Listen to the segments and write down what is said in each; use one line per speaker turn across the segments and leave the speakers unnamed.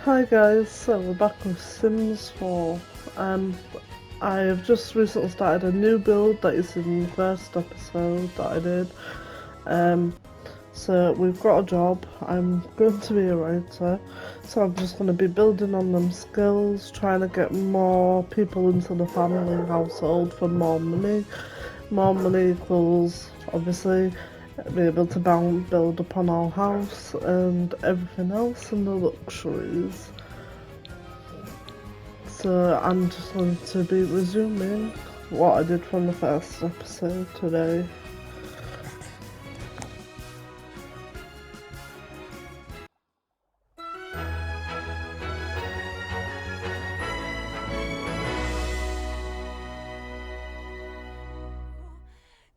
Hi guys, so we're back with Sims 4. Um, I have just recently started a new build that is in the first episode that I did. Um, so we've got a job. I'm going to be a writer, so I'm just going to be building on them skills, trying to get more people into the family household for more money. More money equals obviously be able to build upon our house and everything else and the luxuries. So I'm just going to be resuming what I did from the first episode today.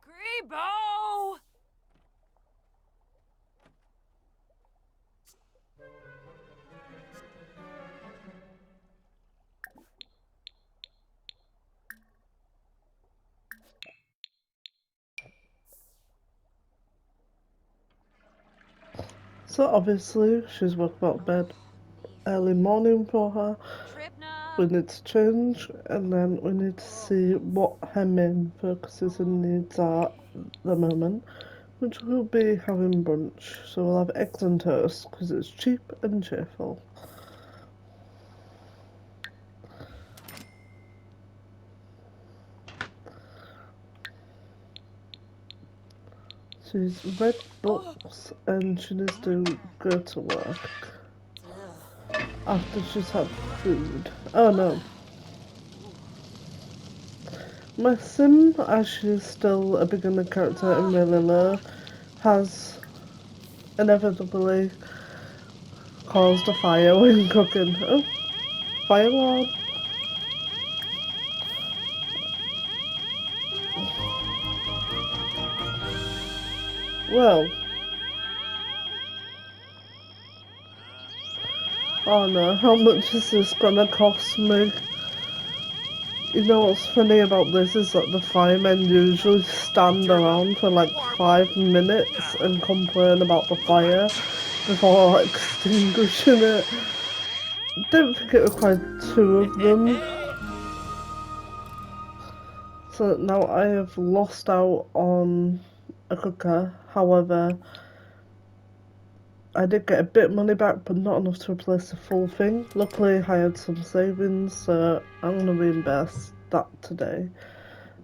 Grebo!
So obviously she's woke up bed early morning for her. We
Tripna!
need to change and then we need to see what her main focuses and needs are at the moment, which will be having brunch. So we'll have eggs and toast because it's cheap and cheerful. She's read books and she needs to go to work after she's had food. Oh no. My sim, as she's still a beginner character and really low, has inevitably caused a fire when cooking. Oh, fire alarm. Well, oh no, how much is this gonna cost me? You know what's funny about this is that the firemen usually stand around for like 5 minutes and complain about the fire before extinguishing it. Don't think it required two of them. So now I have lost out on a cooker. However, I did get a bit of money back, but not enough to replace the full thing. Luckily, I had some savings, so I'm going to reinvest that today.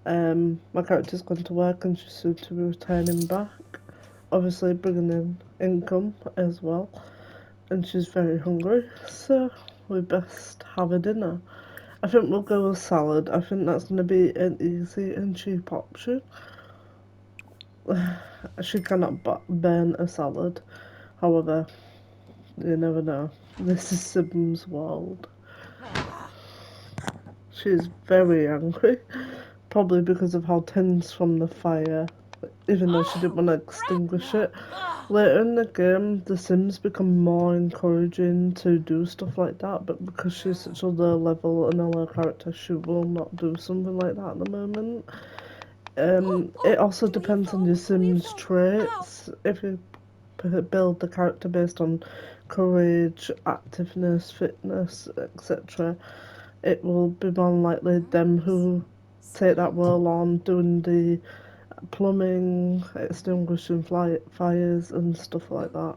My character's gone to work and she's soon to be returning back. Obviously, bringing in income as well. And she's very hungry, so we best have a dinner. I think we'll go with salad. I think that's going to be an easy and cheap option. She cannot burn a salad. However, you never know. This is Sim's world. She's very angry, probably because of how tense from the fire, even though she didn't want to extinguish it. Later in the game, the Sims become more encouraging to do stuff like that, but because she's such a low level and a low character, she will not do something like that at the moment. It also depends on your Sims traits. If you build the character based on courage, activeness, fitness, etc., it will be more likely them who take that role on, doing the plumbing, extinguishing fires, and stuff like that.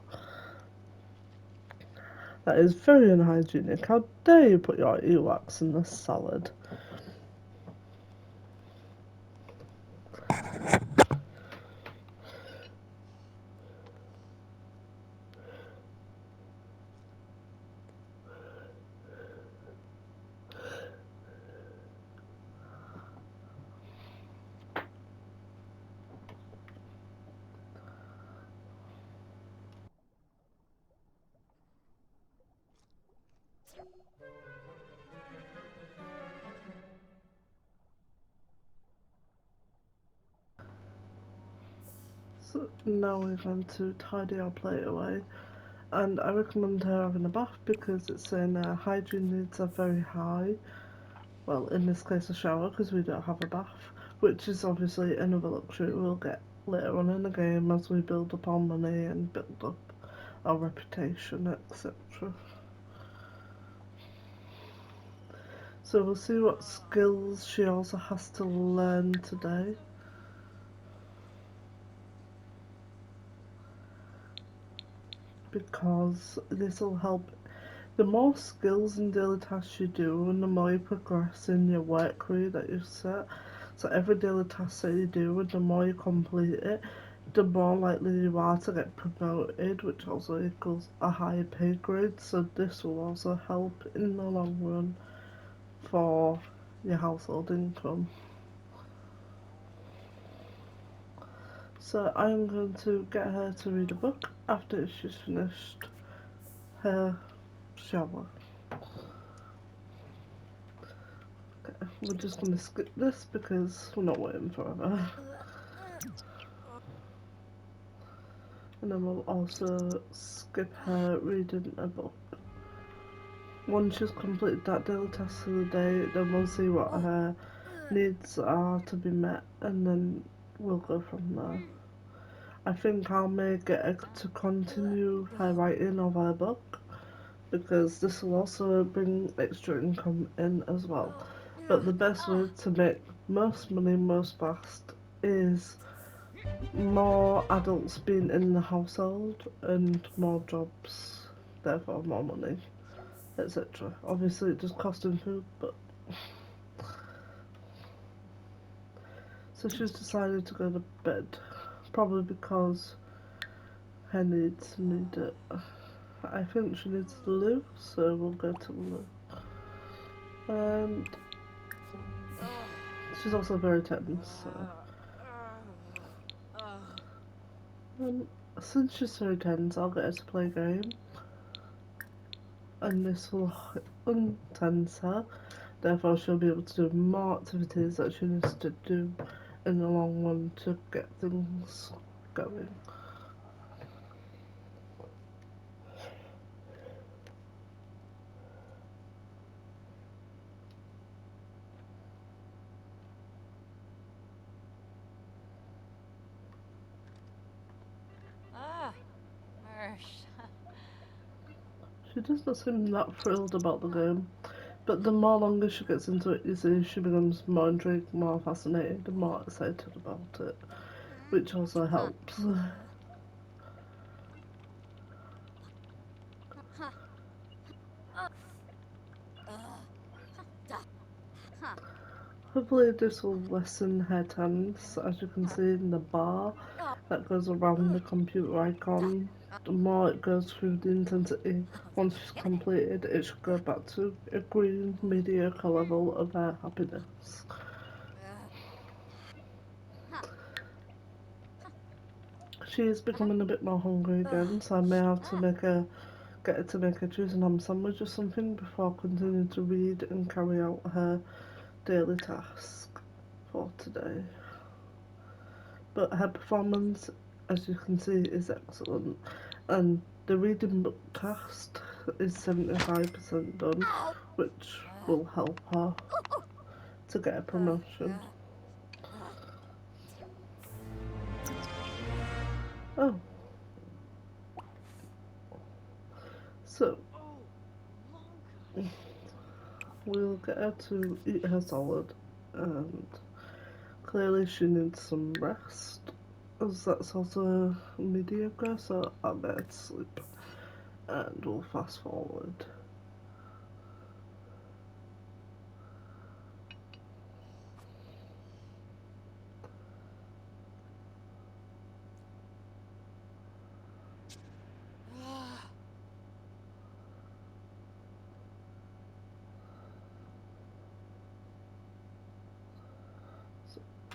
That is very unhygienic. How dare you put your earwax in this salad? So now we're going to tidy our plate away. And I recommend her having a bath because it's saying her hygiene needs are very high. Well, in this case, a shower because we don't have a bath, which is obviously another luxury we'll get later on in the game as we build up our money and build up our reputation, etc. So we'll see what skills she also has to learn today. Because this will help. The more skills and daily tasks you do, and the more you progress in your work career that you've set. So every daily task that you do, and the more you complete it, the more likely you are to get promoted, which also equals a higher pay grade. So this will also help in the long run for your household income. So I'm going to get her to read a book after she's finished her shower. Okay, we're just going to skip this because we're not waiting forever. And then we'll also skip her reading a book. Once she's completed that daily task for the day, then we'll see what her needs are to be met, and then we'll go from there. I think I may get her to continue her writing of her book, because this will also bring extra income in as well. But the best way to make most money most fast is more adults being in the household and more jobs, therefore more money, etc. Obviously it does cost in food, but so she's decided to go to bed, probably because her needs need it. I think she needs to live, so we'll go to live. And she's also very tense, so since she's very tense, I'll get her to play a game, and this will untense her. Therefore, she'll be able to do more activities that she needs to do in the long run to get things going. She does not seem that thrilled about the game, but the more longer she gets into it, you see, she becomes more intrigued, more fascinated, and more excited about it, which also helps. Hopefully this will lessen her tense, as you can see in the bar that goes around the computer icon. The more it goes through the intensity, once she's completed, it should go back to a green mediocre level of her happiness. She is becoming a bit more hungry again, so I may have to get her to make a cheese and ham sandwich or something before continuing to read and carry out her daily task for today. But her performance, as you can see, is excellent, and the reading book task is 75% done, which will help her to get a promotion. Oh, so we'll get her to eat her salad, and clearly she needs some rest, as that's also mediocre, so I'll get her to sleep, and we'll fast forward.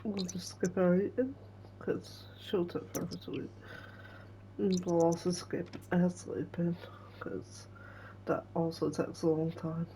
We'll just skip her eating, because she'll take forever to eat. And we'll also skip her sleeping, because that also takes a long time.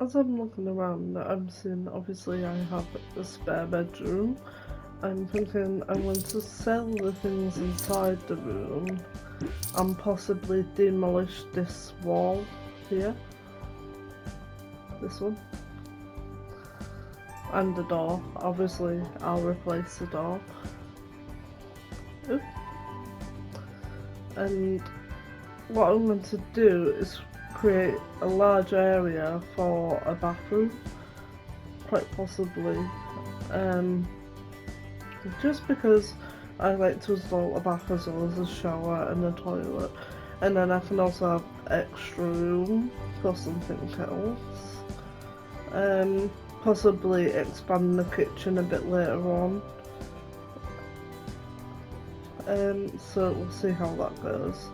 As I'm looking around, I'm seeing obviously I have a spare bedroom. I'm thinking I want to sell the things inside the room and possibly demolish this wall here. This one. And the door. Obviously, I'll replace the door. Ooh. And what I'm going to do is create a large area for a bathroom. Quite possibly. Just because I like to install a bath as well as a shower and a toilet. And then I can also have extra room for something else. Possibly expand the kitchen a bit later on. So we'll see how that goes.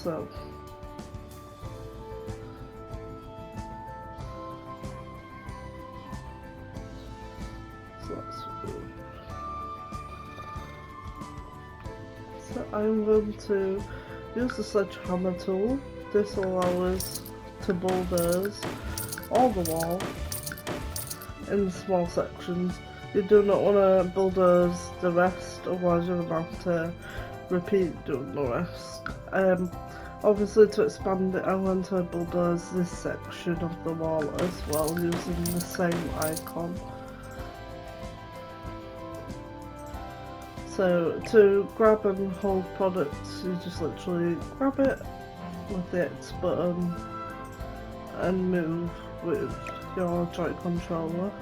So I'm going to use the sledgehammer tool. This will allow us to bulldoze all the wall in small sections. You do not want to bulldoze the rest, otherwise you're going to have to repeat doing the rest. Obviously to expand it, I'm going to bulldoze this section of the wall as well using the same icon. So to grab and hold products, you just literally grab it with the X button and move with your joint controller.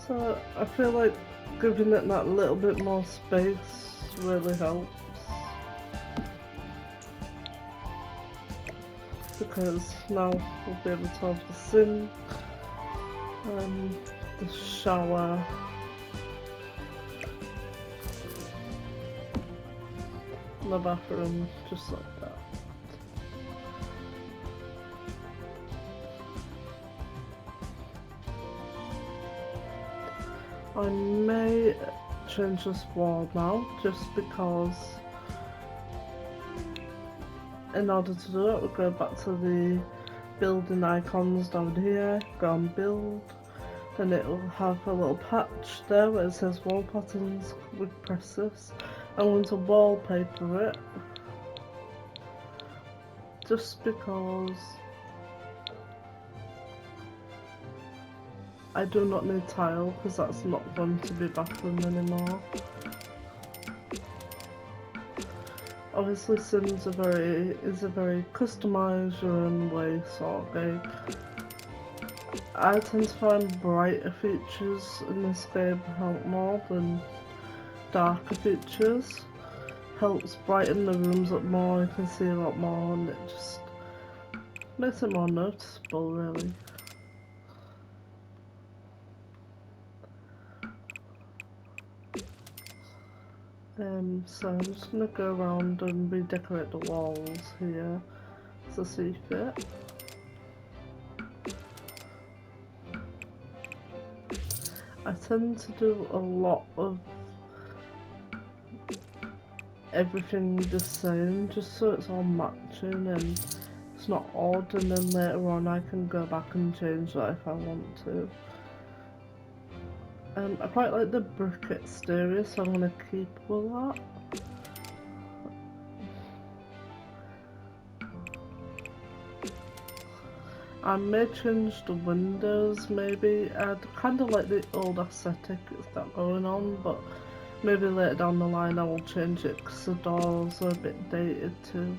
So I feel like giving it that little bit more space really helps, because now we'll be able to have the sink, the shower, the bathroom, just like that. I may change this wall now, just because in order to do it, we'll go back to the building icons down here, go on build, and it will have a little patch there where it says wall patterns. We press this. I'm going to wallpaper it, just because I do not need tile, because that's not going to be bathroom anymore. Obviously Sims is a very customise your own way sort of game. I tend to find brighter features in this game help more than darker features. Helps brighten the rooms up more, you can see a lot more, and it just makes it more noticeable really. So I'm just going to go around and redecorate the walls here to see fit. I tend to do a lot of everything the same, just so it's all matching and it's not odd, and then later on I can go back and change that if I want to. I quite like the brick exterior, so I'm going to keep with that. I may change the windows maybe. I'd kind of like the old aesthetic it's got going on, but maybe later down the line I will change it because the doors are a bit dated too.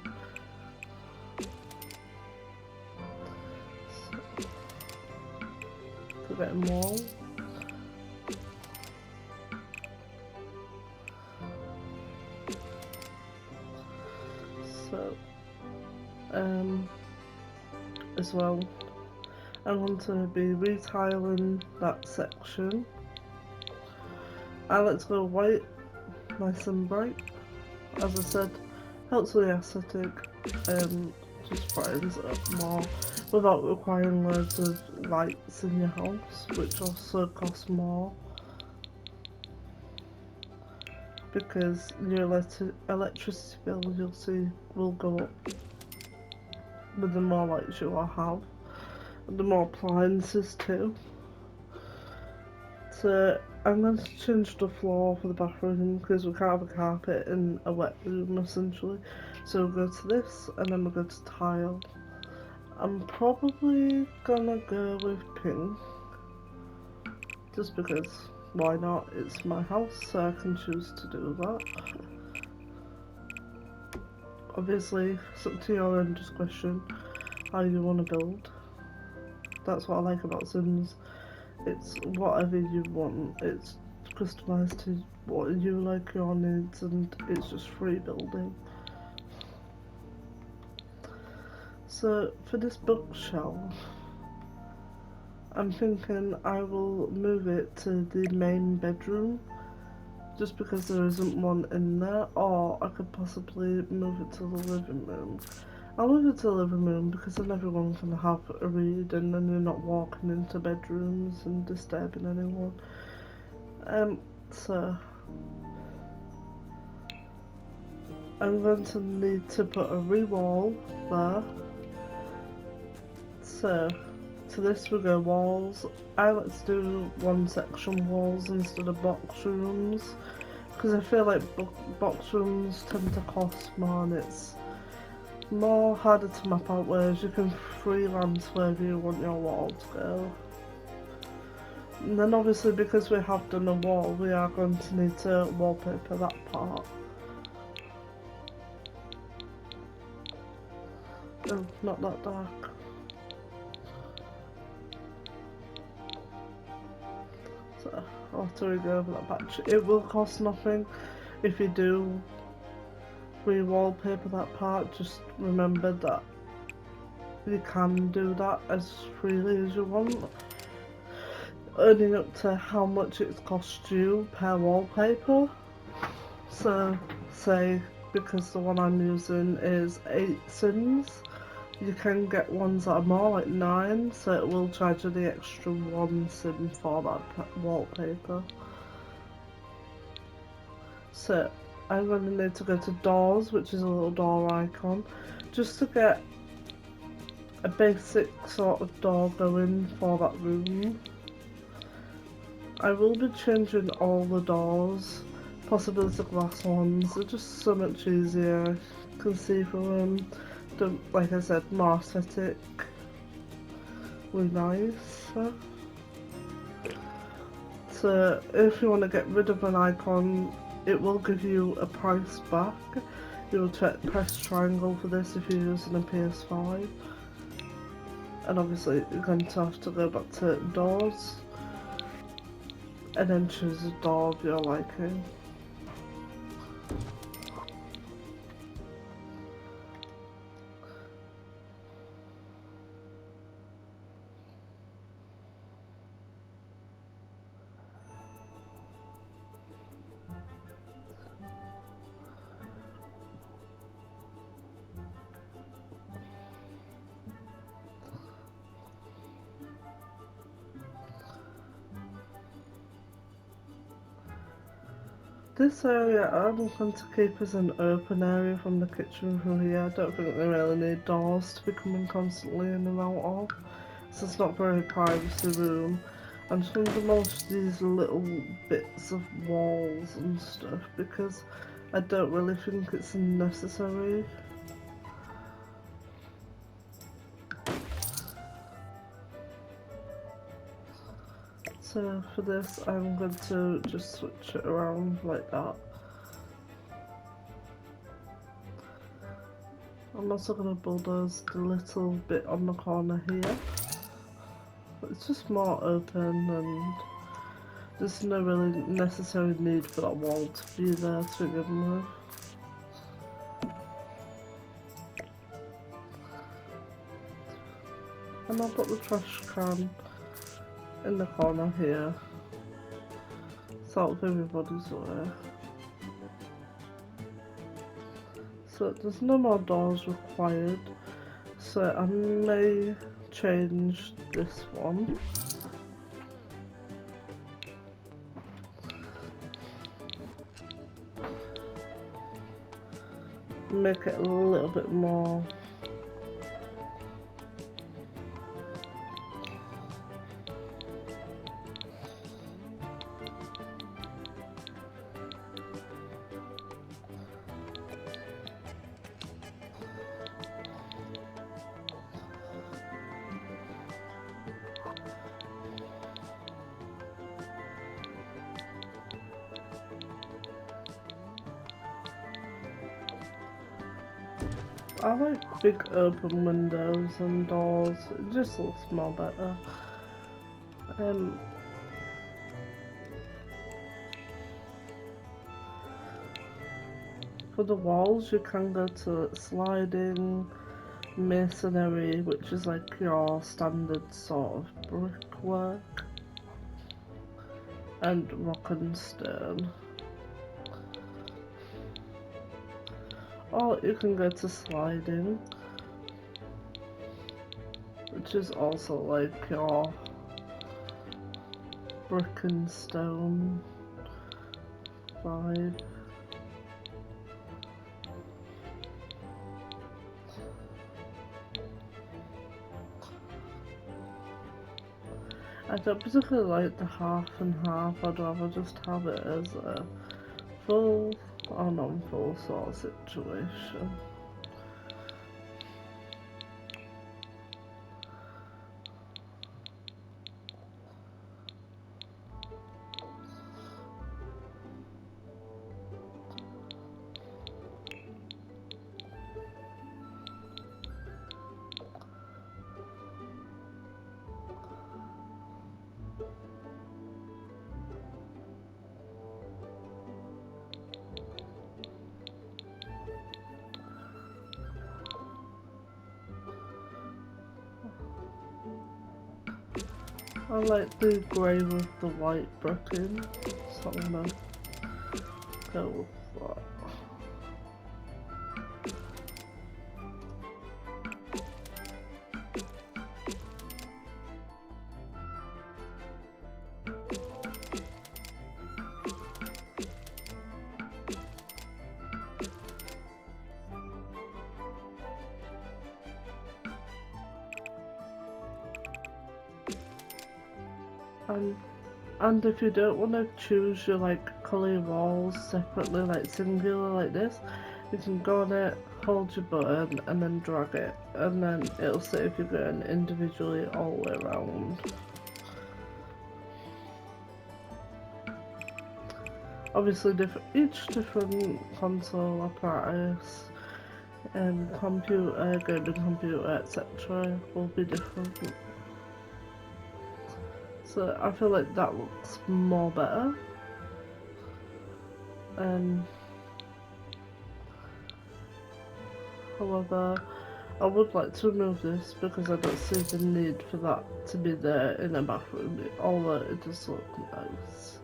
So, get them all. So, as well, I want to be retiling that section. I like to go white, nice and bright. As I said, helps with the aesthetic, just brightens it up more without requiring loads of lights in your house, which also costs more because your electricity bill, you'll see, will go up with the more lights you have, and the more appliances too. So I'm going to change the floor for the bathroom because we can't have a carpet in a wet room essentially. So we'll go to this and then we'll go to tile. I'm probably gonna go with pink just because why not? It's my house, so I can choose to do that. Obviously, it's up to your own discretion how you want to build. That's what I like about Sims. It's whatever you want. It's customized to what you like, your needs, and it's just free building. So for this bookshelf, I'm thinking I will move it to the main bedroom just because there isn't one in there, or I could possibly move it to the living room. I'll move it to the living room because then everyone can have a read and then you're not walking into bedrooms and disturbing anyone. So I'm going to need to put a re-wall there. So to this we go walls. I like to do one section walls instead of box rooms because I feel like box rooms tend to cost more and it's more harder to map out, whereas you can freelance wherever you want your wall to go. And then obviously because we have done a wall, we are going to need to wallpaper that part. Oh, not that dark. So I'll have to re-go over that patch. It will cost nothing if you do re-wallpaper that part. Just remember that you can do that as freely as you want, only up to how much it's cost you per wallpaper. So say because the one I'm using is 8 Sims, you can get ones that are more like 9, so it will charge you the extra 1 Sim for that wallpaper. So I'm going to need to go to doors, which is a little door icon, just to get a basic sort of door going for that room. I will be changing all the doors, possibly the glass ones. They're just so much easier. You can see through them. Like I said, more aesthetically nice. So if you want to get rid of an icon, it will give you a price back. You'll press triangle for this if you're using a PS5. And obviously you're going to have to go back to doors and then choose a door of your liking. This area I'm going to keep as an open area from the kitchen through here. I don't think they really need doors to be coming constantly in and out of. So it's not very privacy room. I'm just going to demolish these little bits of walls and stuff because I don't really think it's necessary. So for this I'm going to just switch it around like that. I'm also going to bulldoze the little bit on the corner here. It's just more open and there's no really necessary need for that wall to be there to begin with. And I'll put the trash can in the corner here, so out of everybody's way. So there's no more doors required. So I may change this one. Make it a little bit more I like big open windows and doors, it just looks more better. For the walls you can go to sliding, masonry, which is like your standard sort of brickwork, and rock and stone. Or you can go to sliding, which is also like your brick and stone vibe. I don't particularly like the half and half, I'd rather just have it as a full or non-full sort of situation. I like the grey with the white bricking, so I'm gonna go with that. And if you don't want to choose your like colour walls separately, like singular like this, you can go on it, hold your button and then drag it, and then it'll say if you're going individually all the way around. Obviously each different console apparatus and computer, gaming computer, etc. will be different. So I feel like that looks more better. However, I would like to remove this because I don't see the need for that to be there in a bathroom, although it does look nice.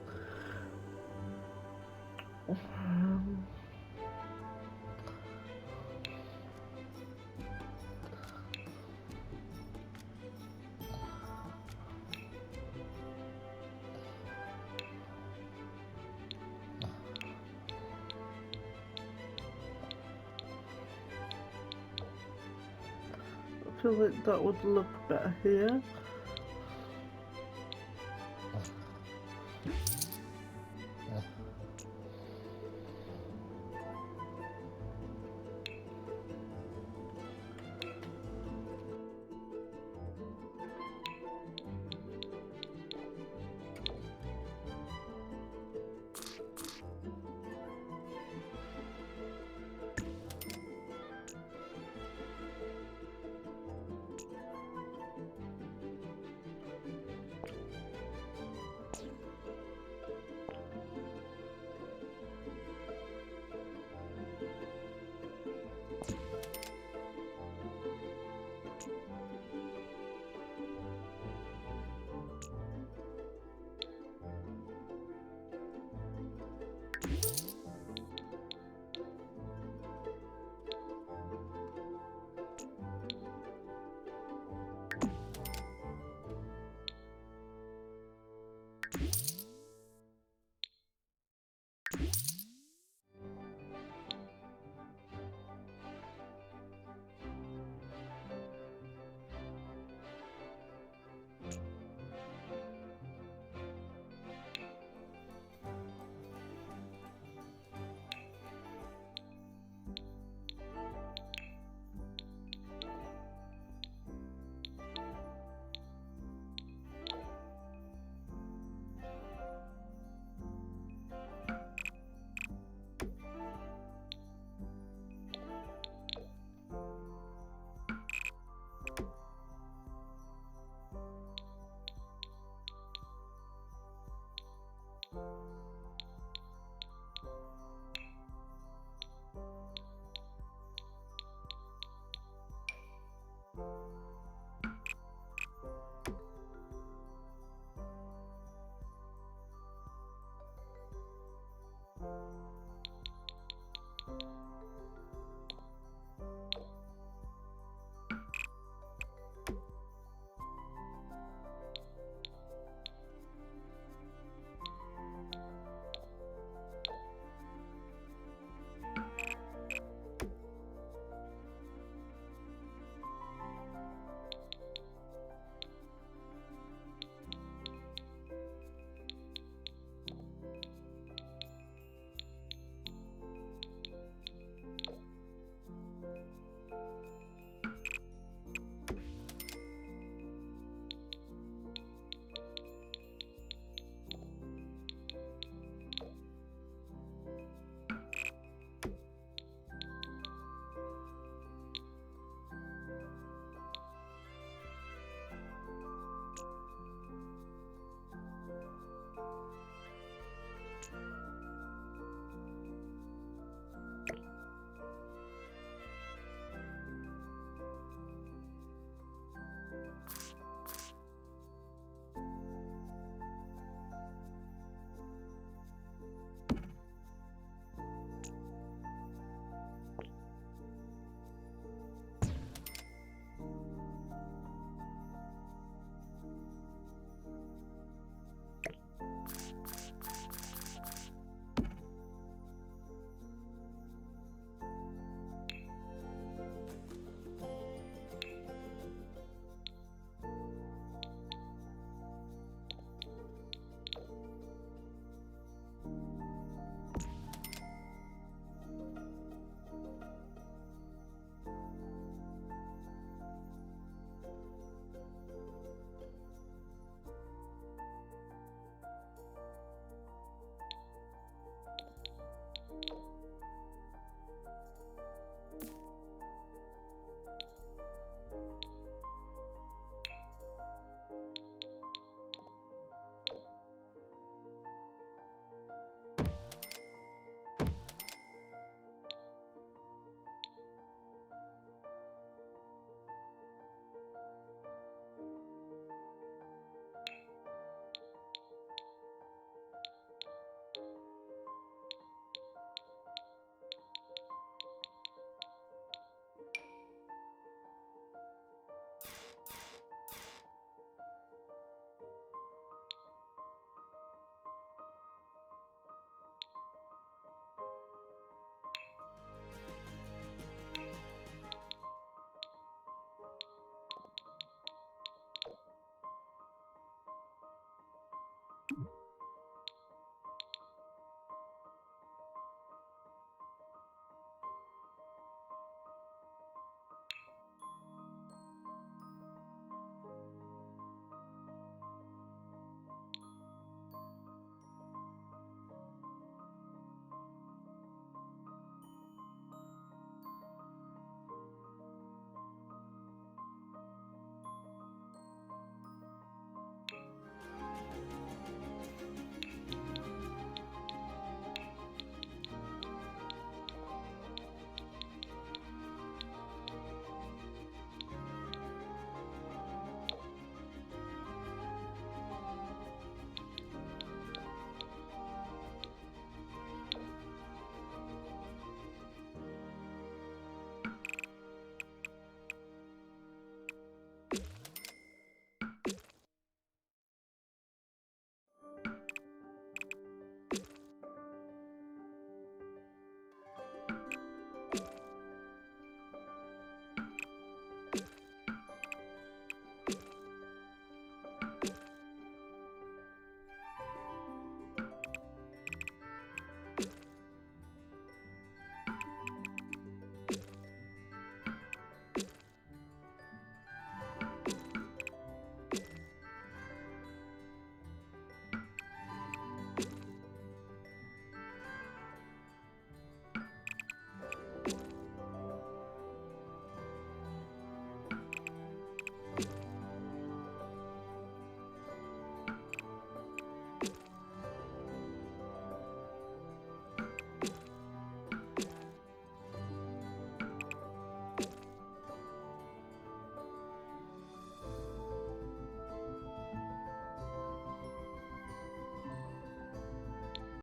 I feel like that would look better here.